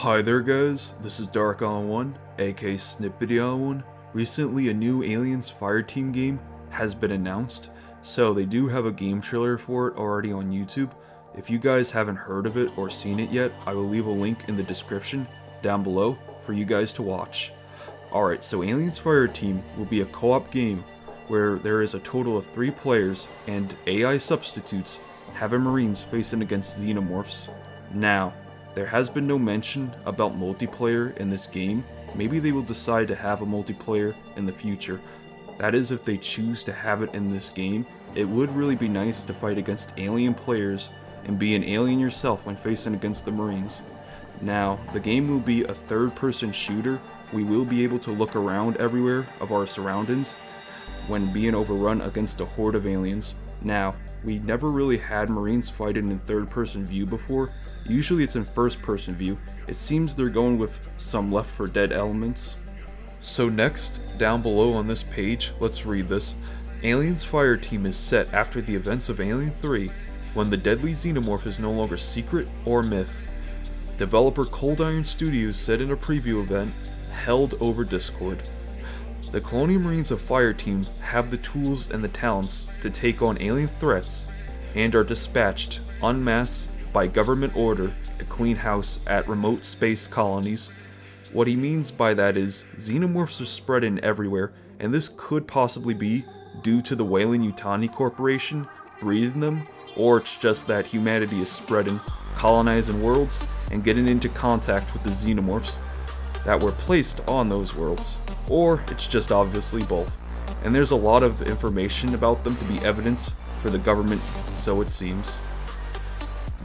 Hi there guys, this is Dark on One, aka Snippety on One. Recently a new Aliens Fireteam game has been announced, so they do have a game trailer for it already on YouTube. If you guys haven't heard of it or seen it yet, I will leave a link in the description down below for you guys to watch. Alright, so Aliens Fireteam will be a co-op game where there is a total of 3 players and AI substitutes having Marines facing against Xenomorphs. Now, there has been no mention about multiplayer in this game. Maybe they will decide to have a multiplayer in the future. That is, if they choose to have it in this game. It would really be nice to fight against alien players and be an alien yourself when facing against the Marines. Now, the game will be a third-person shooter. We will be able to look around everywhere of our surroundings when being overrun against a horde of aliens. Now, we never really had Marines fighting in third-person view before. Usually it's in first-person view. It seems they're going with some Left 4 Dead elements. So next, down below on this page, let's read this. Aliens Fireteam is set after the events of Alien 3, when the deadly Xenomorph is no longer secret or myth. Developer Cold Iron Studios said in a preview event held over Discord. The Colonial Marines of Fireteam have the tools and the talents to take on alien threats and are dispatched en masse by government order to clean house at remote space colonies. What he means by that is Xenomorphs are spreading everywhere, and this could possibly be due to the Weyland-Yutani Corporation breeding them, or it's just that humanity is spreading, colonizing worlds, and getting into contact with the Xenomorphs that were placed on those worlds. Or it's just obviously both. And there's a lot of information about them to be evidence for the government, so it seems.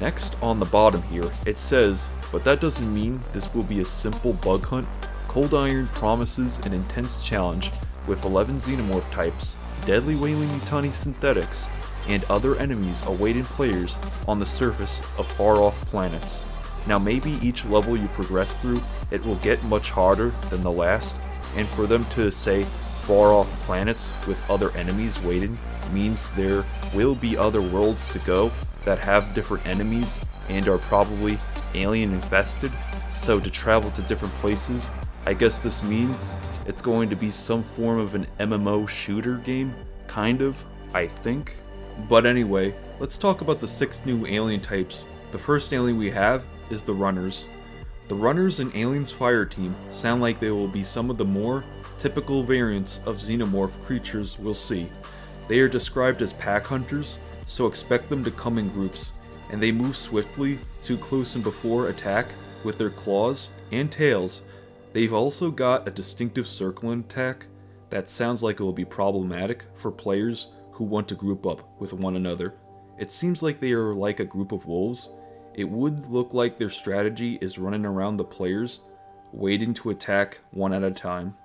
Next, on the bottom here, it says, but that doesn't mean this will be a simple bug hunt. Cold Iron promises an intense challenge with 11 Xenomorph types, deadly Weyland-Yutani synthetics, and other enemies awaiting players on the surface of far-off planets. Now maybe each level you progress through, it will get much harder than the last, and for them to say far-off planets with other enemies waiting means there will be other worlds to go that have different enemies and are probably alien infested, so to travel to different places, I guess this means it's going to be some form of an MMO shooter game, kind of, I think. But anyway, let's talk about the 6 new alien types. The first alien we have is the Runners. The Runners in Aliens Fireteam sound like they will be some of the more typical variants of Xenomorph creatures we'll see. They are described as pack hunters, so expect them to come in groups, and they move swiftly, too close and before attack with their claws and tails. They've also got a distinctive circling attack that sounds like it will be problematic for players who want to group up with one another. It seems like they are like a group of wolves. It would look like their strategy is running around the players, waiting to attack one at a time.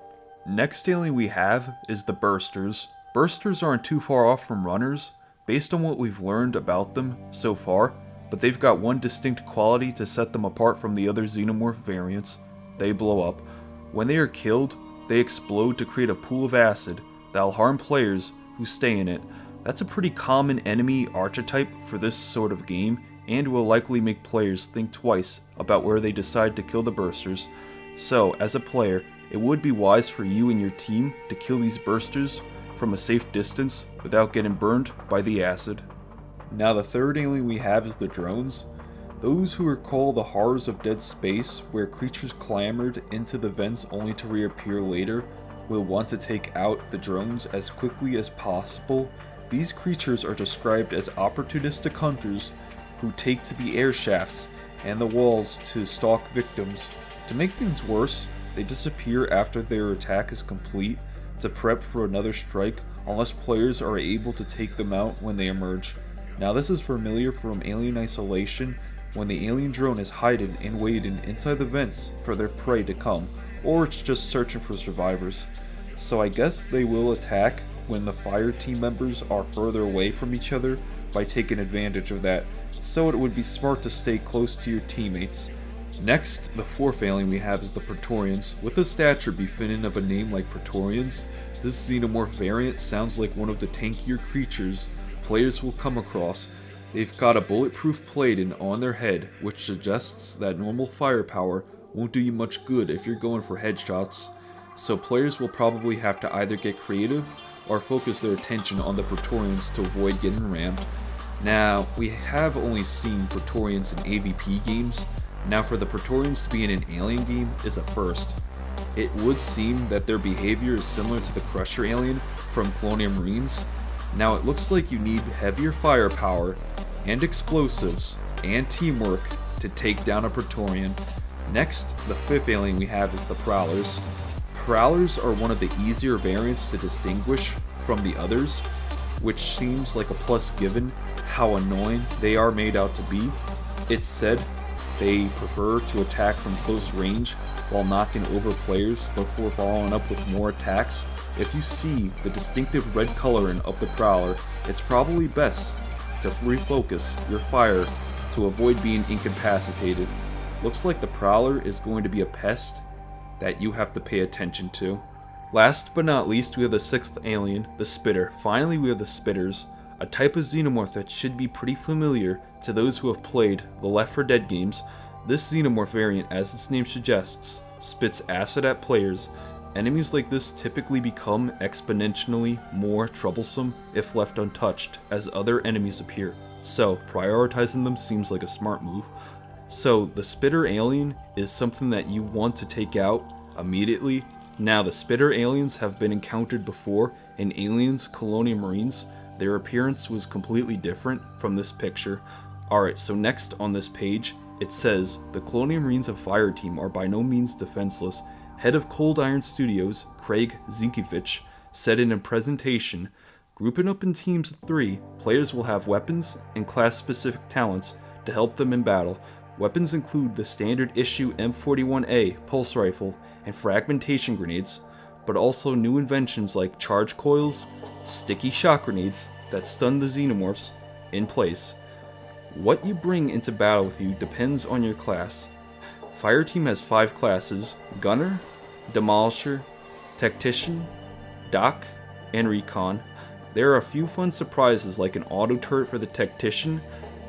Next alien we have is the Bursters. Bursters aren't too far off from Runners, based on what we've learned about them so far, but they've got one distinct quality to set them apart from the other Xenomorph variants. They blow up. When they are killed, they explode to create a pool of acid that'll harm players who stay in it. That's a pretty common enemy archetype for this sort of game, and will likely make players think twice about where they decide to kill the Bursters. So, as a player, it would be wise for you and your team to kill these Bursters from a safe distance without getting burned by the acid. Now the third alien we have is the Drones. Those who recall the horrors of Dead Space, where creatures clambered into the vents only to reappear later, will want to take out the drones as quickly as possible. These creatures are described as opportunistic hunters who take to the air shafts and the walls to stalk victims. To make things worse, they disappear after their attack is complete to prep for another strike unless players are able to take them out when they emerge. Now this is familiar from Alien Isolation, when the alien drone is hiding and waiting inside the vents for their prey to come, or it's just searching for survivors. So I guess they will attack when the fire team members are further away from each other by taking advantage of that, so it would be smart to stay close to your teammates. Next, the fourth alien we have is the Praetorians. With a stature befitting of a name like Praetorians, this Xenomorph variant sounds like one of the tankier creatures players will come across. They've got a bulletproof plate on their head, which suggests that normal firepower won't do you much good if you're going for headshots, so players will probably have to either get creative or focus their attention on the Praetorians to avoid getting rammed. Now, we have only seen Praetorians in AVP games. Now for the Praetorians to be in an alien game is a first. It would seem that their behavior is similar to the Crusher alien from Colonial Marines. Now it looks like you need heavier firepower and explosives and teamwork to take down a Praetorian. Next, the fifth alien we have is the Prowlers. Prowlers are one of the easier variants to distinguish from the others, which seems like a plus given how annoying they are made out to be. It's said they prefer to attack from close range while knocking over players before following up with more attacks. If you see the distinctive red coloring of the Prowler, it's probably best to refocus your fire to avoid being incapacitated. Looks like the Prowler is going to be a pest that you have to pay attention to. Last but not least, we have the sixth alien, the Spitter. Finally, we have the Spitters, a type of Xenomorph that should be pretty familiar to those who have played the Left 4 Dead games. This Xenomorph variant, as its name suggests, spits acid at players. Enemies like this typically become exponentially more troublesome if left untouched as other enemies appear, so prioritizing them seems like a smart move. So the Spitter alien is something that you want to take out immediately. Now the Spitter aliens have been encountered before in Aliens Colonial Marines. Their appearance was completely different from this picture. Alright, so next on this page it says, the Colonial Marines of Fireteam are by no means defenseless. Head of Cold Iron Studios, Craig Zinkiewicz, said in a presentation, grouping up in teams of 3, players will have weapons and class-specific talents to help them in battle. Weapons include the standard issue M41A pulse rifle and fragmentation grenades, but also new inventions like charge coils, sticky shock grenades that stun the Xenomorphs in place. What you bring into battle with you depends on your class. Fireteam has 5 classes: Gunner, Demolisher, Tactician, Doc, and Recon. There are a few fun surprises like an auto turret for the Tactician,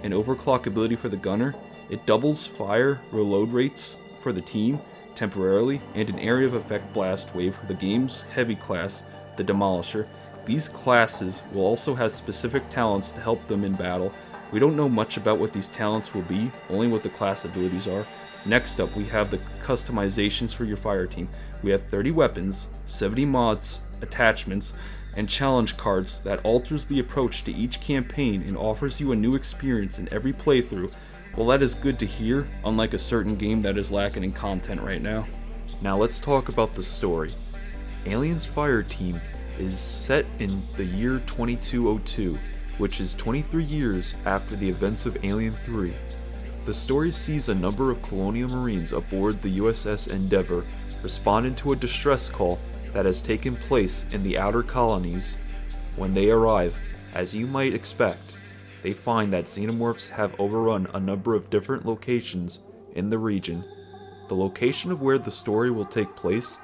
an overclock ability for the Gunner. It doubles fire reload rates for the team temporarily, and an area of effect blast wave for the game's heavy class, the Demolisher. These classes will also have specific talents to help them in battle. We don't know much about what these talents will be, only what the class abilities are. Next up, we have the customizations for your Fireteam. We have 30 weapons, 70 mods, attachments, and challenge cards that alters the approach to each campaign and offers you a new experience in every playthrough. Well, that is good to hear, unlike a certain game that is lacking in content right now. Now let's talk about the story. Aliens Fireteam is set in the year 2202, which is 23 years after the events of Alien 3. The story sees a number of Colonial Marines aboard the USS Endeavour responding to a distress call that has taken place in the outer colonies. When they arrive, as you might expect, they find that Xenomorphs have overrun a number of different locations in the region. The location of where the story will take place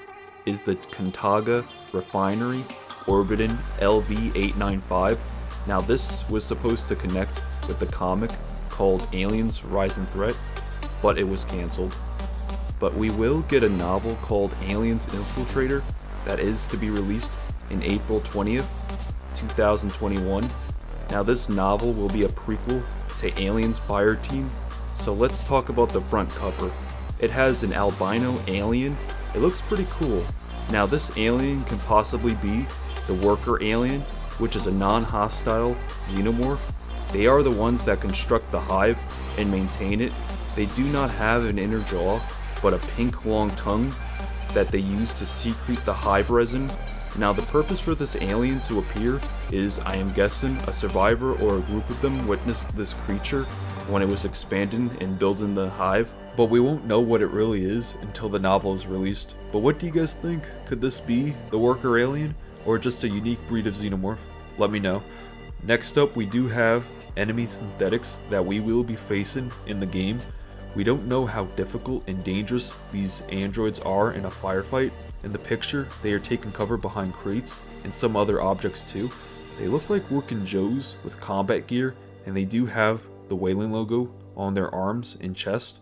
is the Contaga refinery orbiting LV-895. Now this was supposed to connect with the comic called Aliens Rising Threat, but it was cancelled. But we will get a novel called Aliens Infiltrator that is to be released in April 20th, 2021. Now this novel will be a prequel to Aliens Fireteam, so let's talk about the front cover. It has an albino alien. It looks pretty cool. Now this alien can possibly be the worker alien, which is a non-hostile Xenomorph. They are the ones that construct the hive and maintain it. They do not have an inner jaw, but a pink long tongue that they use to secrete the hive resin. Now the purpose for this alien to appear is, I am guessing, a survivor or a group of them witnessed this creature when it was expanding and building the hive, but we won't know what it really is until the novel is released. But what do you guys think? Could this be the worker alien, or just a unique breed of Xenomorph? Let me know. Next up, we do have enemy synthetics that we will be facing in the game. We don't know how difficult and dangerous these androids are in a firefight. In the picture, they are taking cover behind crates and some other objects too. They look like working Joes with combat gear and they do have the Wayland logo on their arms and chest,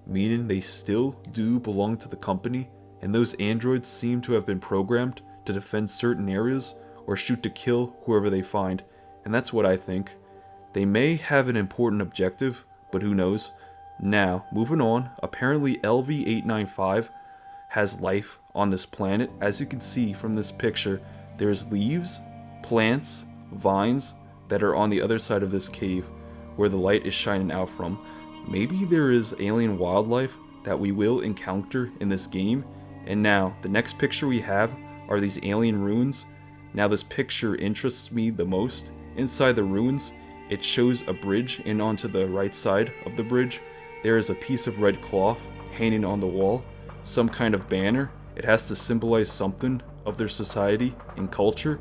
meaning they still do belong to the company, and those androids seem to have been programmed to defend certain areas or shoot to kill whoever they find, and that's what I think. They may have an important objective, but who knows. Now, moving on, apparently LV-895 has life on this planet. As you can see from this picture, there's leaves, plants, vines that are on the other side of this cave where the light is shining out from. Maybe there is alien wildlife that we will encounter in this game. And now, the next picture we have are these alien ruins. Now this picture interests me the most. Inside the ruins, it shows a bridge, and onto the right side of the bridge, there is a piece of red cloth hanging on the wall, some kind of banner. It has to symbolize something of their society and culture.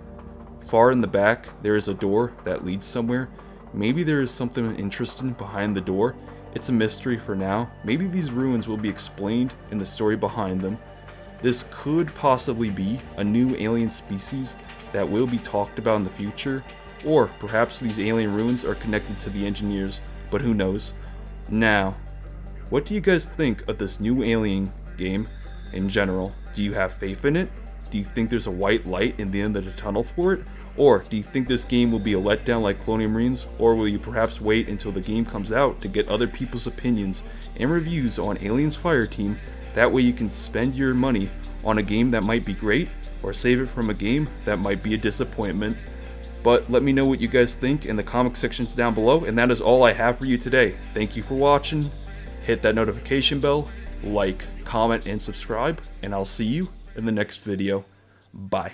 Far in the back, there is a door that leads somewhere. Maybe there is something interesting behind the door. It's a mystery for now. Maybe these ruins will be explained in the story behind them. This could possibly be a new alien species that will be talked about in the future, or perhaps these alien ruins are connected to the engineers, but who knows. Now, what do you guys think of this new Alien game in general? Do you have faith in it? Do you think there's a white light in the end of the tunnel for it? Or do you think this game will be a letdown like Colonial Marines? Or will you perhaps wait until the game comes out to get other people's opinions and reviews on Aliens Fireteam? That way you can spend your money on a game that might be great, or save it from a game that might be a disappointment. But let me know what you guys think in the comment sections down below, and that is all I have for you today. Thank you for watching. Hit that notification bell, like, comment, and subscribe, and I'll see you in the next video. Bye.